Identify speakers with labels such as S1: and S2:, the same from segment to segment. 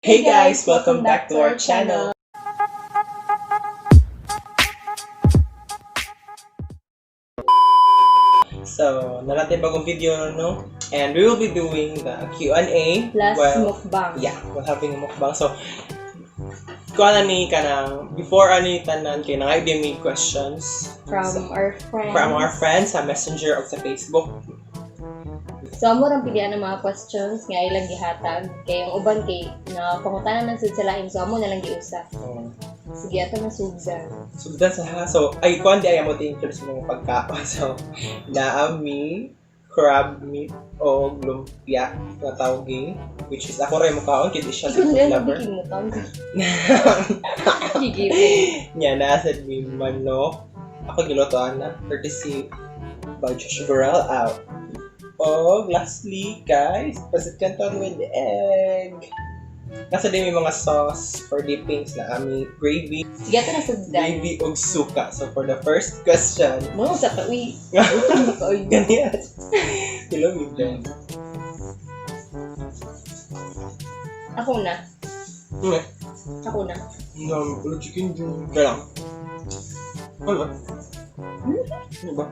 S1: Hey guys, welcome back to our channel. So, natin bagong video, no? And we will be doing the Q&A.
S2: Plus mukbang.
S1: Yeah, we're having a mukbang. So, kuha ni ka nang, before ani tanan kay nang idea may questions
S2: From
S1: our friends sa messenger o sa Facebook.
S2: So, amo rang pilihan ng mga questions nga ilang gihatag kay yung uban kay na pangutanan man sad sa lain, so amo na lang giusa. Sige ato na sugdan.
S1: Sugdan sa ha. So, ay kuan di ay mo interest mo pagkaon. So, naami crab meat o lumpia na tawagin, which is ako rin mukhaon kaya siya seafood lover. Nya nasa mi manok. Ako gilutoan na courtesy by Joshua out. Oh, lastly, guys, pasit canton with egg. Nasa din may mga sauce for dippings na aming gravy.
S2: Sige ato na sugdan.
S1: Gravy og suka. So, for the first question.
S2: Mo sa tawi.
S1: Ganyan. Hello, Mukbang.
S2: Ako na.
S1: Okay.
S2: Ako na.
S1: Ulo chicken dyan. Kaya lang. Ano ba? Ano ba?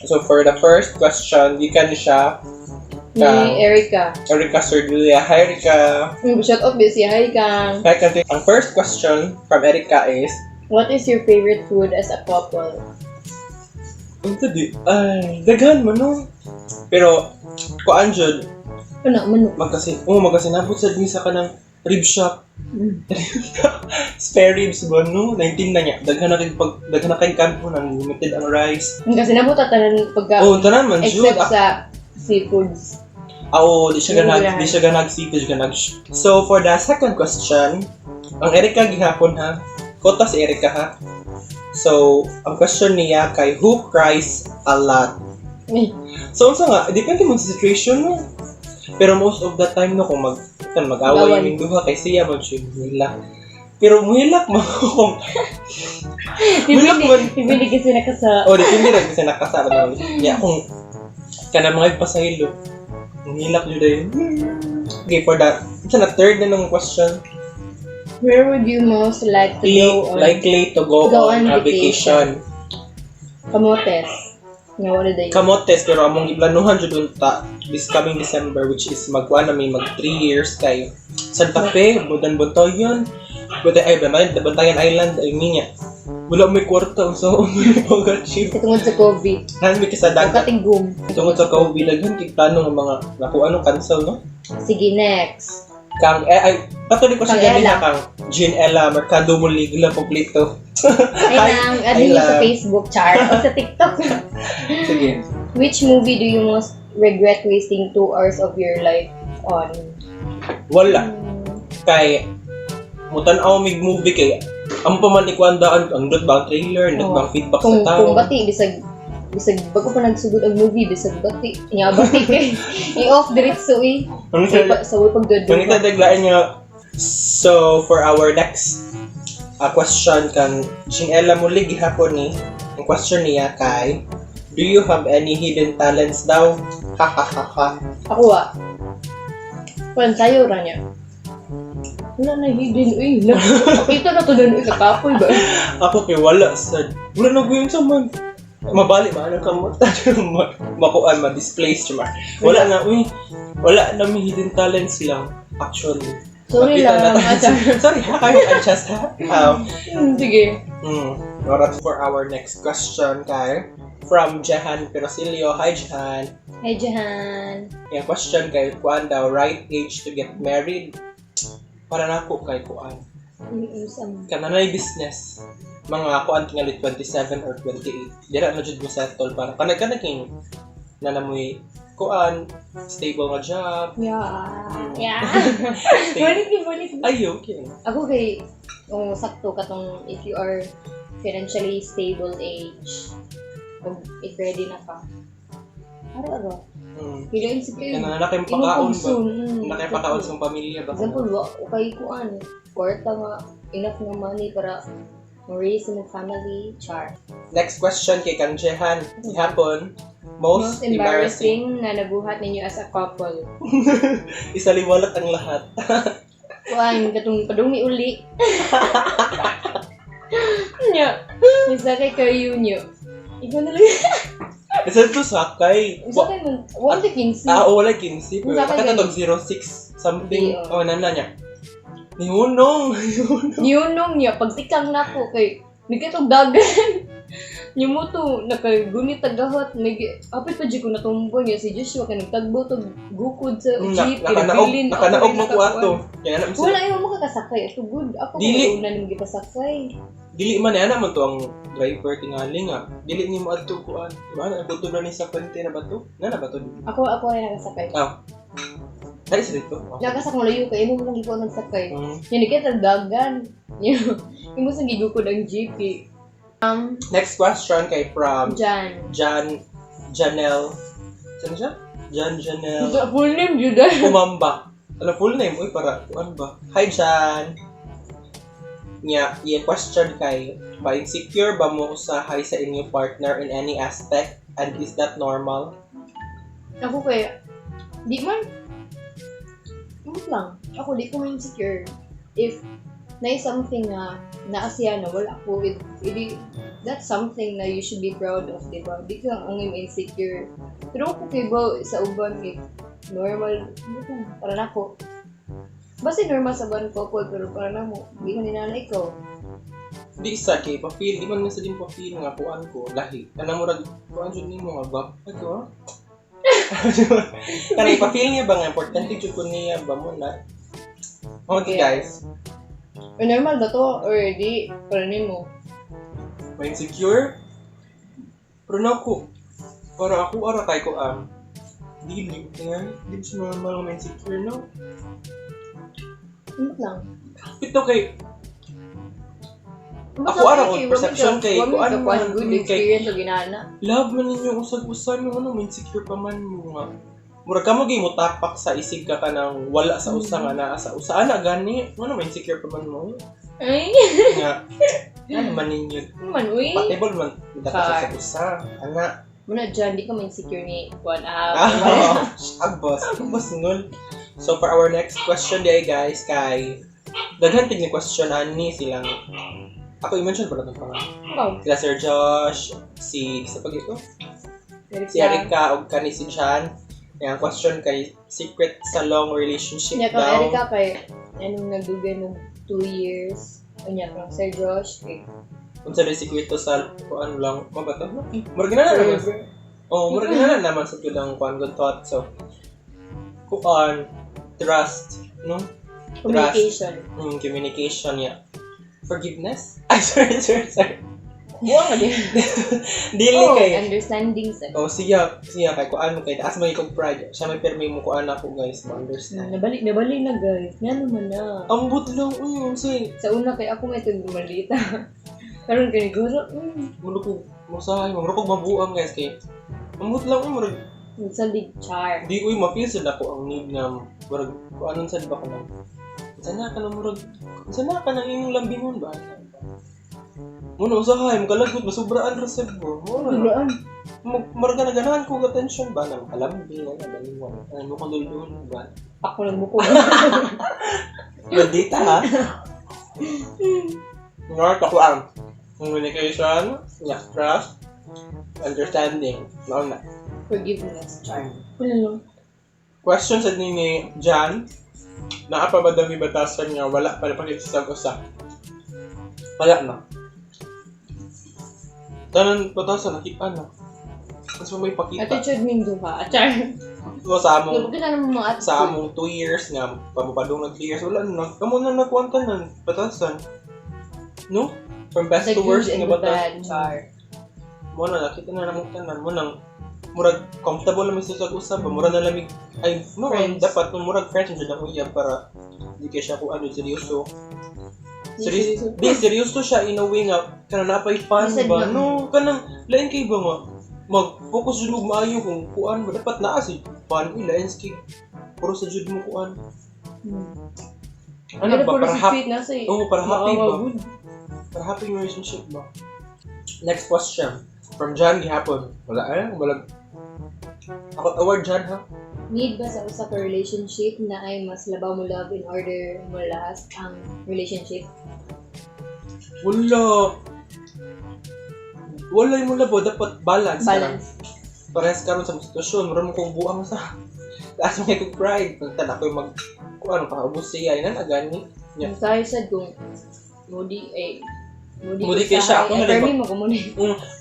S1: So, for the first question, you can siya
S2: Ni Erica.
S1: Erica Serdulia. Hi, Erica.
S2: Shout out busy. Hi Kang.
S1: Hi, Kante. Ang first question from Erica is,
S2: What is your favorite food as a couple?
S1: ito di, ay, daghan mo, no? Pero, kuan jud,
S2: Ano?
S1: magkasinabot sa misa ka ng rib shop. Spare ribs ba, no? 19 na niya. Daghan na kayong kampo ng limited ang rice.
S2: Kasi nabuta tanan pagka
S1: Tanan man, jud.
S2: except sa seafoods.
S1: Di siya ganag seafood, ganag. So, for the second question, ang Erica gihapon ha. Kota si Erica ha. So, ang question niya kay who cries a lot? So, unsa nga, depende mo sa situation no. Pero most of the time no, kung mag-away yung duha kay siya mag-muhilak. Pero muhilak mo kung
S2: Dipindi kasi nakasa.
S1: depende rin kasi nakasara na. Yeah, kung kana mga pasahilo. Muhilak nyo dahil. Okay, for that. Ito na third na ng question.
S2: Where would you most like to go on?
S1: Likely to go on a vacation.
S2: Kamotes. Nga wala dayo.
S1: Kamotes, pero among iplanuhan dyan unta this coming December, which is magkuhan na may 3 years kayo. Santa Fe, Budan-Buntoyon, Bantayan Island, ay niya. Wala may kwarta, so mag-achieve.
S2: Tungod sa COVID.
S1: Nami ka sa dagat.
S2: Katigum.
S1: Tungod sa COVID, daghan kay plano ng mga nakuha ng cancel, no?
S2: Sige, next.
S1: Patuloy ko siya ganina kang Jean Ella, Mercado Muligla, kompleto.
S2: Ay nang, ano sa Facebook chart o sa TikTok.
S1: Sige.
S2: Which movie do you most regret wasting 2 hours of your life on?
S1: Wala. Kay, mutan-aw mig movie kay, ang pamanikwandaan, ang dot bang trailer, dot bang feedback sa tao.
S2: Kung bati, bisag bago pa nagsugod ang movie, bisag bati. Nga bati kay, i-off diretso eh. Sa way pagdodod.
S1: Ngunit daglaan niya. So, for our next question kan Jean-Ella muli gihapon ni. Ang question niya kay, do you have any hidden talents daw? Ha ha ha ha.
S2: Ako Kung sayo ra niya. Wala na hidden. Uy, nakita na to doon. Kakapoy ba?
S1: Ako kay wala sad. Wala na ko yung saman. Mabali man ka mo makuan ma-displace siya. Wala na may hidden talents lang actually.
S2: Sorry lang.
S1: Sorry, I just
S2: Sige.
S1: Alright, for our next question kay from Jahan Perosilio. Hi Jahan.
S2: Hi Jahan.
S1: Yung question kay kuan daw, right age to get married? Para na ko kay kuan. Kananay business. Mga kuan tingali 27 or 28. Dira na jud mo settle para kanag king nanamoy kuan stable nga job.
S2: Yeah. Balik.
S1: Ay, okay.
S2: Ako kay sakto katong if you are financially stable age o if ready na ka. Aro. Pila insecurity.
S1: Kana na kay pakaon ba? Na kay pakaon sa pamilya ba?
S2: Example, okay kuan. Kwarta nga enough nga money para Raised in a family, char.
S1: Next question kay Kang Jehan. Hapon, most embarrassing.
S2: Na nabuhat ninyo as a couple.
S1: Isaliwalat ang lahat.
S2: Kuan, katong padumi uli. Nya, isa kay kayo nyo. Ikaw na lang.
S1: Isa to sakay.
S2: Isa kay man, 1 to 15.
S1: Wala 15. Pero katong 06 something. Nana niya. Nihunong.
S2: Nihunong niya, pagtikang na ko kay, nagkatong dagan. Niyo mo to, nakagunit tagahot, apit pa di ko natumbo niya si Joshua, ka nagtagbo to, gukod sa jeep, kinabilin.
S1: Nakanaog mo ko ato.
S2: Wala yung makakasakay, ito good. Ako kaya una nang gipasakay.
S1: Dili man yan naman to ang driver tingali nga. Dili ni mo ato kuan. Diba? Nagtutulo ni sa kwente na ba to? Na ba to?
S2: Ako rin nakasakay.
S1: Dali sa dito.
S2: Nakasak mo layo kayo, mo lang ikaw nagsakay. Yan, nagkita dagan. Yung mo sa gigukod ang jeep eh.
S1: Next question kay from Janelle. Saan siya? Janelle.
S2: Full name, Judah.
S1: Kumamba. Full name? Uy, para, kuan ba? Hi, Jan. Yung question kay, insecure ba mo usahay sa inyong partner in any aspect? And is that normal?
S2: Ako kaya, di man. Lang. Ako, di ko insecure. If na something na naasiya na wala ko with that's something na you should be proud of, diba? Di ka ang insecure. Pero ako kay ba sa uban normal, para na ko. Basta normal sa uban couple, pero para na mo, di ka ninanay ko.
S1: Di isa kay pa-feel, di man sa din pa-feel nga kuan ko, lahi. Kanang murag, kuan dyan ni mo nga ba? Ako kanang pa-feel niya ba nga, importante dyan ko niya ba mo na? Okay guys.
S2: Normal ba to? Or di, para mo?
S1: Ma-insecure? Pero na ako, para ako kay ko dili siya normal ma-insecure, no?
S2: Ano lang?
S1: Ito kay, ako ko perception kay, kung ano man,
S2: good experience o ginana.
S1: Love man ninyo usag-usan yung ma-insecure pa man mo nga. Murag ka mo tapak sa isig ka nang wala sa usa nga naa sa usa ana gani ano man insecure pa man mo
S2: ay
S1: nga ano man ninyo
S2: man uy
S1: compatible man dapat sa usa ana
S2: muna dyan di ka man insecure ni one
S1: agbos ngol. So for our next question day guys kay daghan tig ni question ani silang ako i-mention pala ng pangalan sila Sir Josh si sa pag ito si Erika ug kani si Jan. Yung question kay secret sa long relationship daw.
S2: Kung Erika kay anong nagdugay mo 2 years. Unya from Sir Josh kay
S1: kung sa sikreto sa kuan lang mabato. Murag na naman. Murag na naman sa tulang kuan good thought. So kuan trust, no?
S2: Communication.
S1: Trust. Communication ya. Forgiveness? Ay sorry.
S2: Buang din.
S1: Dili kay
S2: understanding sa.
S1: Siya kay kuan mo kay taas may kog pride. Siya may permi mo kuan ako guys, ma-understand.
S2: Nabalik na guys. Nga naman na.
S1: Ambot lang say.
S2: Sa una kay ako may tug malita. Karon kay guro.
S1: Mulo ko masahay, mulo ko mabuang guys kay. Ambot lang murag
S2: sa big char.
S1: Di ma-feel sad ako ang need nga murag kuanon sad ba ko lang. Sana ka nang inyong lambingon ba? Muna usahay, magkalagot, masubraan rasad bro.
S2: Subraan?
S1: Marga na ganahan ko attention ba? Nang kalambing, nagalingon. Ano mo kong dulduhon ba?
S2: Ako lang mo ko.
S1: Bandita ha? Ngayon ako communication, trust, understanding. Nauna.
S2: Forgiveness, char.
S1: Question sa ni Jan, naapa ba dami batasan nga wala pala pakitsag-usa? Wala na. Tanan batasan nakita na. Mas may pakita.
S2: Attitude mingo ba? Char.
S1: So sa among 2 years nga pamupadong ng 3 years wala na. Kamo na nakuwanta ng batasan. No? From best to worst nga batasan.
S2: Char.
S1: Mo na nakita na namong tanan mo nang murag comfortable naman sa usap, murag na lamig ay no dapat murag friends jud ako iya para di kay siya ko seryoso. Seryoso siya in a way nga kanang napay fun ba? No, kanang lain kay ba nga mag-focus jud maayo kung kuan ba dapat naa si fun lain kay puro sa jud mo kuan. Ano ba para happy? Para happy ba? happy relationship ba? Next question. From John gihapon. Wala. Ako award John ha?
S2: Need ba sa usa ka relationship na ay mas labaw mo love in order mo last ang relationship?
S1: Wala. Wala yung mula po. Dapat balance.
S2: Balance.
S1: Parehas karon sa sitwasyon. Maraming kong buang sa taas mo yung pride. Pagtala ko yung kung anong pakaubos siya. Yan ang agani.
S2: Yung tayo sad kung moody
S1: kay siya. Ako na
S2: rin mo kumuni.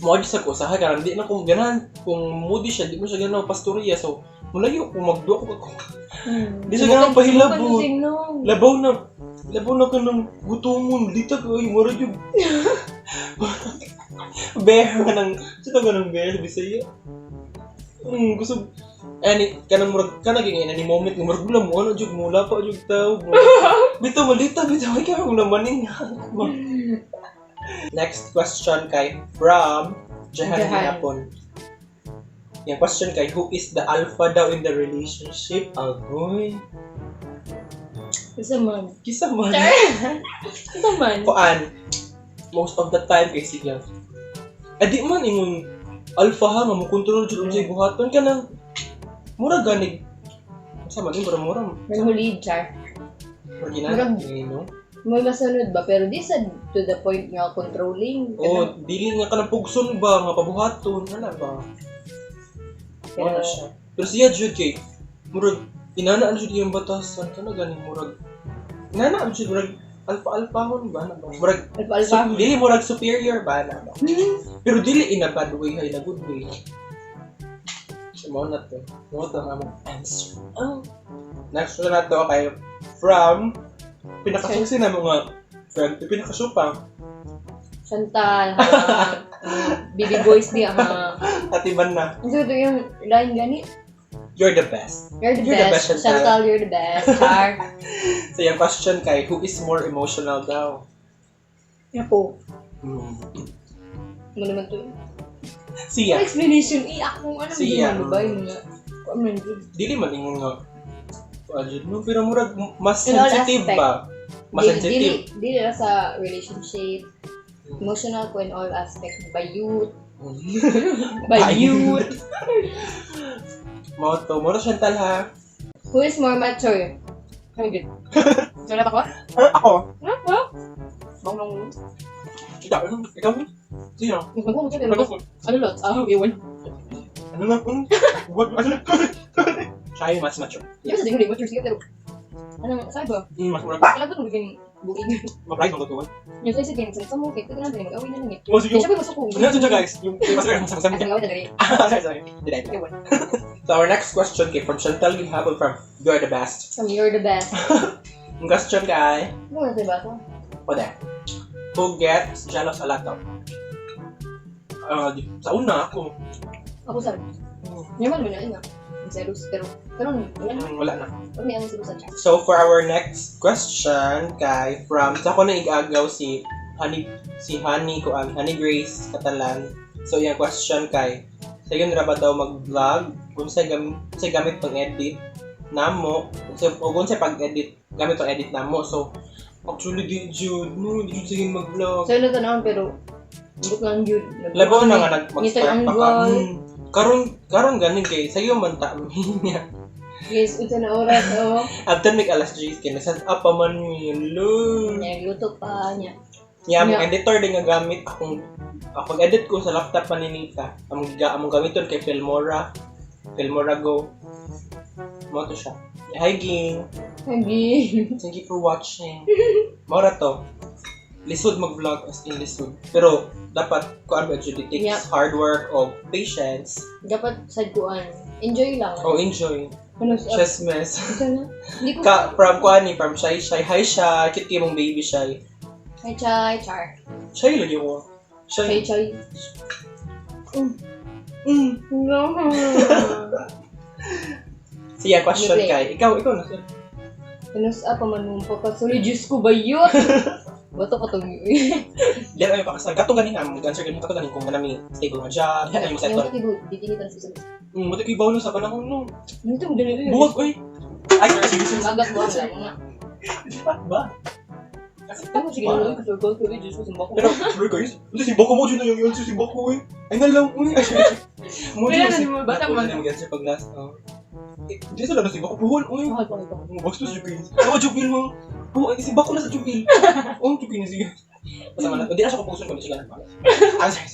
S1: Moody sa ko. Sahay ka. Hindi na kung ganahan. Kung moody siya, di mo siya ganahan pastorya. So, mula yung kung magduwa ko. Di siya ganahan pahilabo. Labaw na ka ng gutomon. Dita ka. Ay, mara yung bear ka ng sito ka ng bear. Bisaya. Gusto kanang murag ka naging ni moment ng murag bula mo ano jud mula pa jud taw bitaw malita ay kaya mo namaning. Next question kay from Jahan Hapon. Yung question kay who is the alpha daw in the relationship? Agoy. Kisa man. Kuan. Most of the time kay siya. Adi man ingon alpha ha nga mo kontrol jud unsay buhaton ka nang mura ganig sa man mura
S2: hulid char
S1: marginal no
S2: may masunod ba pero di sad to the point nga controlling
S1: dili nga kanang pugson ba nga pabuhaton ana ba pero siya pero siya jud kay murag inana jud yung batasan kana ganing murag inana jud murag alpha-alphahon ba na ba? Murag dili murag superior ba na ba? Pero dili in a bad way, hay na good way. So, mo na to nga mong answer. Next na to kay from pinakasusi na mga friend, pinakasupa.
S2: Chantal, baby boys di
S1: Atiban na.
S2: So, ito yung line gani?
S1: You're the best.
S2: You're the best. Chantal, you're the best. Char.
S1: So, yung question kay, who is more emotional daw?
S2: Ako. Ano naman to yun?
S1: Siya.
S2: Explanation, ako ano
S1: siya.
S2: Ba yung mga...
S1: Dili man ingon nga. No, pero murag mas sensitive ba? Mas sensitive.
S2: Dili na sa relationship. Emotional ko in all aspects. By youth.
S1: Moro Chantal ha.
S2: Who is more mature? Ano good? Sulat ako?
S1: Ako.
S2: Ako? Bang
S1: Ikaw? Sino?
S2: Ano lot? Iwan.
S1: Ano na? Siya yung mas mature.
S2: Yung sa tingin mature siya pero ano, saan ba?
S1: Mas mura.
S2: Kailan ko naging buging.
S1: Ma-pride mo ko.
S2: Yung sa isipin, sa mo, kaya tignan natin, mag-awin na lang eh.
S1: Sige.
S2: Siya ba gusto ko?
S1: Ano siya guys? Yung mas masama
S2: Ang awin na lang eh.
S1: Sorry. So our next question came from Chantal Gihapon from You're the Best.
S2: From You're the Best.
S1: Ang question kay
S2: Ano na ba ito?
S1: Who gets jealous a lot of? Sa una ako.
S2: Ako sabi. Yaman mo na yun nga. Zeros, pero
S1: wala na.
S2: May ang zeros sa chat.
S1: So for our next question kay from sa ko na igagaw si Honey ko ang Honey Grace Catalan. So yung question kay sa yun ra ba daw mag-vlog kung sa gamit pang edit namo kung sa pag-edit gamit pang edit namo. So actually di jud sige mag-vlog.
S2: So ito naman pero buk lang jud.
S1: Labaw na nga mag-start pa ka. Karon ganing kay sayo man ta niya.
S2: Yes, ito na oras
S1: After make alas 10 kay set up pa man yun lo.
S2: Luto pa niya.
S1: Ang editor din nga gamit akong edit ko sa laptop ni Nita. Among gamiton kay Filmora Go. Mo to siya. Hi Ging. Thank you for watching. Mora to. Lisod mag-vlog as in lisod. Pero dapat kuan ba jud it takes hard work o patience.
S2: Dapat sad kuan. Enjoy lang.
S1: Enjoy.
S2: Ano
S1: Chess mess.
S2: Hindi ko
S1: from Shy. Hi Shy. Cute mong baby Shy.
S2: Hi Chai, Char.
S1: Shy lagi ko.
S2: Chai. No.
S1: Siya question kay. Ikaw na sir.
S2: Ano sa pamanumpa ka? Sorry, Diyos ko ba yun? Bato ka itong yun.
S1: Hindi ay pakasal. Kato ganing answer ganing kato ganing kung ganami stable nga job. Yan yung settle.
S2: Yung ditinitan sa sabi.
S1: Buti ko ibaw sa panahon no.
S2: Ito mo dali.
S1: Buwag oy. Ay, sige.
S2: Agat mo lang.
S1: Ba?
S2: Ako sige na lang kasi ko Diyos ko sumba ko.
S1: Pero, sure guys, hindi simba ko mo dyan na yung answer, simba ko eh. Ay nga lang, mo
S2: Kaya
S1: dyan.
S2: na mo, bata
S1: Ako
S2: man.
S1: na mag-answer pag last. Hindi sa lang na simba ko, buhol, uy. Bastos jubil. Oo, jubil mo. Oo, simba ko na sa jubil. Oo, jubil na siya. Basta man, hindi na siya kapuson kung hindi siya ganun. Answer.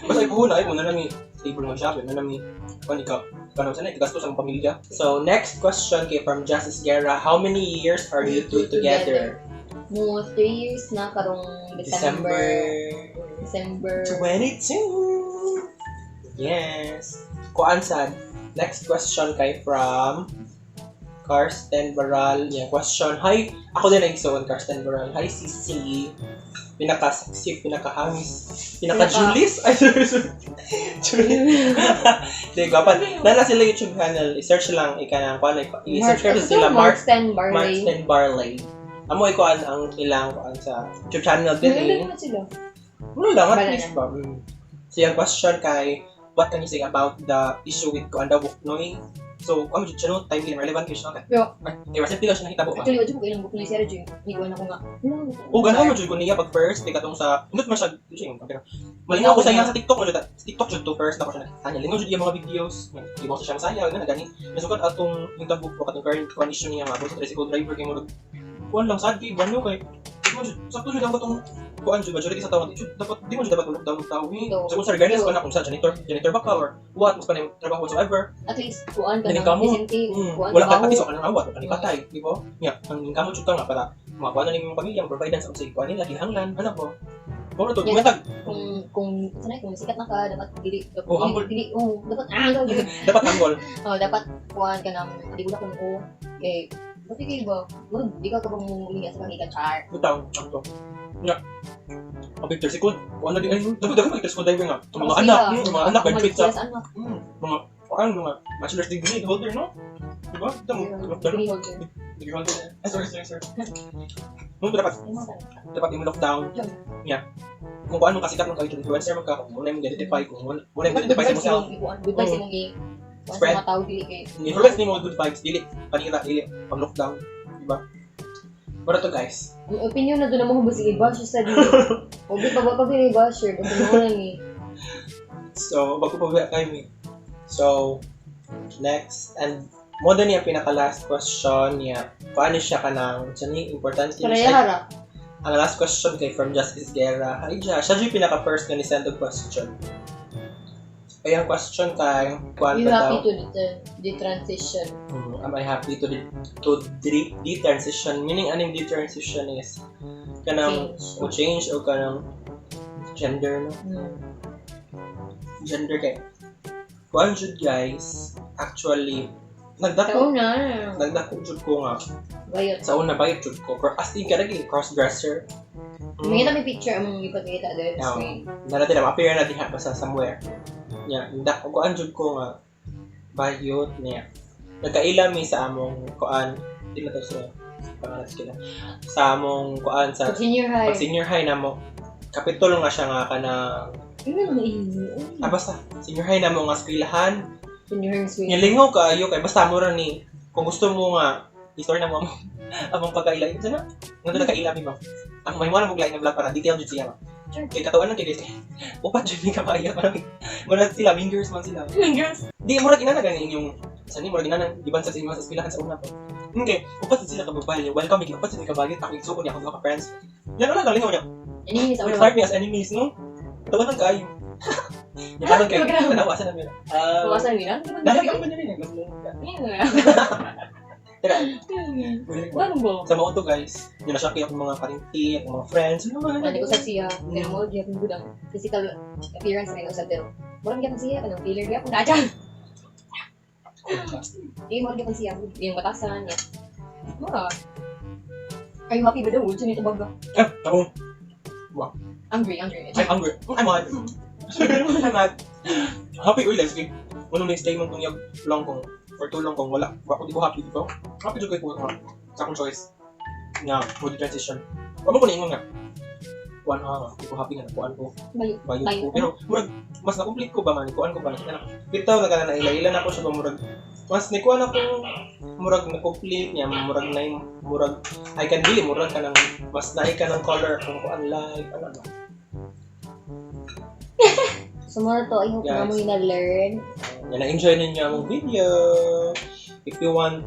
S1: Basta ipuhol na, muna namin stable mo siya, muna namin, kano sana itigastos ang pamilya. So, next question kay from Justice Guerra, how many years are you two together?
S2: Mo 3 years na karong December
S1: 22. Yes. Kuan sad. Next question kay from Karsten Baral. Yeah, question. Hi, ako din nag-isoon Karsten Baral. Hi, Sisi. Pinaka-sexy, pinaka-hangis, pinaka-Julis. Ay, sorry. Julis. Hindi, gapan. Nala sila YouTube channel. I-search lang. I-subscribe sila.
S2: Marston
S1: Marston Barley. Amo ikuan ang ilang kuan sa YouTube channel din eh.
S2: Ano sila?
S1: Ano lang, at least ba? So yung question kay, what can you say about the issue with kuan daw knowing? So, ano dyan siya no? Timely and relevant kayo siya na.
S2: Yo.
S1: Ay, recently lang siya nakita ba?
S2: Actually, wajud ko ilang book ni Sarah Jane. Higuan ako nga.
S1: O, ganahan mo dyan ko niya pag first, di katong sa, hindi man siya, pero, malingaw ko sa iya sa TikTok, mo dyan, TikTok dyan to first, ako siya nakanya, lingaw dyan yung mga videos, di mo siya masaya, na gani, nasukat atong, yung tabuk ko, katong current condition niya nga, sa tricycle driver, kay mo, kuhan lang, sad, kay Ivan, kay, sakto dyan ang batong, kuhan dyan, majority sa tao, di mo dyan dapat lockdown ng tao, so kung sa regardless ko na kung sa janitor ba ka, or what, mas pa na yung trabaho whatsoever,
S2: at least, kuhan ka
S1: Galing
S2: ng
S1: kamo.
S2: decente, kuhan
S1: wala ka
S2: trabaho.
S1: pati so ka nang awat, ka patay, di ba? Yeah, ang kamo chud ka nga para makuha na ning pamilya, provide sa usay kuan nila kinahanglan, ano po? Mo to,
S2: Yeah.
S1: matag.
S2: Kung sikat na ka, dapat
S1: humble.
S2: dapat
S1: Dapat tanggol.
S2: dapat kuhan ka ng di ko na kung kasi kayo ba, di ka kapag muminga sa kang char.
S1: Butaw, to. Yeah. Ang Victor Sikod, kuan na di ay, dapat Victor Sikod diver nga. Mga anak, benefit sa mga bachelor's degree holder, no? Diba? Ito mo, degree holder. Sorry. Nung dapat yung lockdown. Yeah. Kung paano kasikat ng kahit influencer magka, kung muna yung identify, kung muna yung identify sa yourself.
S2: Good vibes yung
S1: Spread.
S2: mga tao dili kay.
S1: Influence ni mo good vibes, dili, panira, dili, pag lockdown. Diba? Pero to guys.
S2: Ang opinion na doon mo ba sige bash sa di. Obi pa ni basher kasi mo na ni.
S1: So, magpapabaya tayo eh. So, next, and mo din yung pinaka-last question niya. Paano siya ka ng, importante
S2: Karayara.
S1: Ang last question kay from Justice Guerra. Hi, Josh. Siya yung pinaka-first na ni-send the question. Ay, ang question kay, kuwan
S2: You
S1: ba
S2: happy
S1: daw?
S2: to the transition.
S1: Am I happy to de-transition? Meaning, anong de-transition is kanang change o kanang gender, no? Gender kay. Kuwan jud guys, actually, nagdako jud ko nga.
S2: Bayot.
S1: Sa una bayot jud ko. As in, kadaging cross-dresser.
S2: May may picture among ipakita doon sa screen.
S1: Natin na, appear na diha basta somewhere. Yeah, kuan jud ko nga bayot niya. Nagkailami sa among kuan, di na to sa pangalan sila. Sa among kuan sa
S2: Senior high
S1: na mo. Kapitulo nga siya nga kanang basta senior high na mo nga eskwelahan.
S2: Senior high.
S1: Nilingaw kaayo kay basta mo ra ni kung gusto mo nga history na mo among pagkailami sana. Nga nagkailami ba? Ang mahimuan mo glay na vlog para detail jud siya. Kay katawanan kay guys. Upat jud ni kabaya parang sila fingers man sila.
S2: Fingers.
S1: Di mo ra ginana ganing yung sani mo ra ginana giban sa sa eskwelahan sa una pa. Okay, upat sila kababayan. Welcome kay upat sila kabayan ako igsuko niya ako ka friends. Yan wala galing niya.
S2: Enemies
S1: We start me as enemies, no? Tawanan kaayo. Yan kay tanawasan namin.
S2: Kawasan nila?
S1: Dahil ang banyo rin. Tira. Sa mga to guys, yun na siya kaya akong mga parinti, akong mga friends.
S2: Hindi ko sa siya. Pero mo, di akong gudang physical appearance na ito sa pero. Marang di akong siya, kanang feeler di akong nadyan. Hindi mo di akong siya. Yung batasan niya. Are you happy with the woods? Nito baga.
S1: Ako.
S2: Angry.
S1: I'm hungry. I'm mad. I'm mad. Happy or lesbian. Unong stay mo kung yung long kong for too long kung wala. Ako di ko happy dito. Happy dito kayo ko sa akong choice nga body transition. Ano ko na ingon nga? Kuan di ko happy nga nakuan ko. Bayot ko. Pero murag mas na-complete ko ba man? Kuan ko ba? Bitaw na ka na ila-ila na ako sa murag Mas nikuha na kung murag na complete niya, murag na yung murag ay kan dili murag ka ng mas naay ka ng color kung unlike ano.
S2: So, more to, I hope na mo yung na-learn.
S1: Na-enjoy ninyo ang video. If you want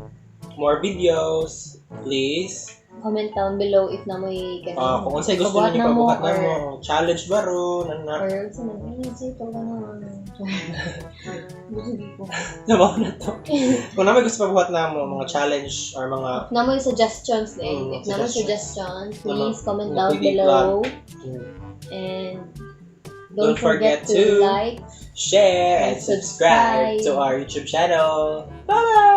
S1: more videos, please
S2: Comment down below if na mo yung
S1: kung unsay gusto niyo pabuhat na mo, challenge ba ron na
S2: or sa say to gano'n. Gusto ko.
S1: Nabaw na to. Kung naman gusto pabuhat na mo, mga challenge or mga
S2: If na mo yung suggestions din. If na mo suggestions, please comment down below. And don't forget to like,
S1: share, and subscribe to our YouTube channel. Bye!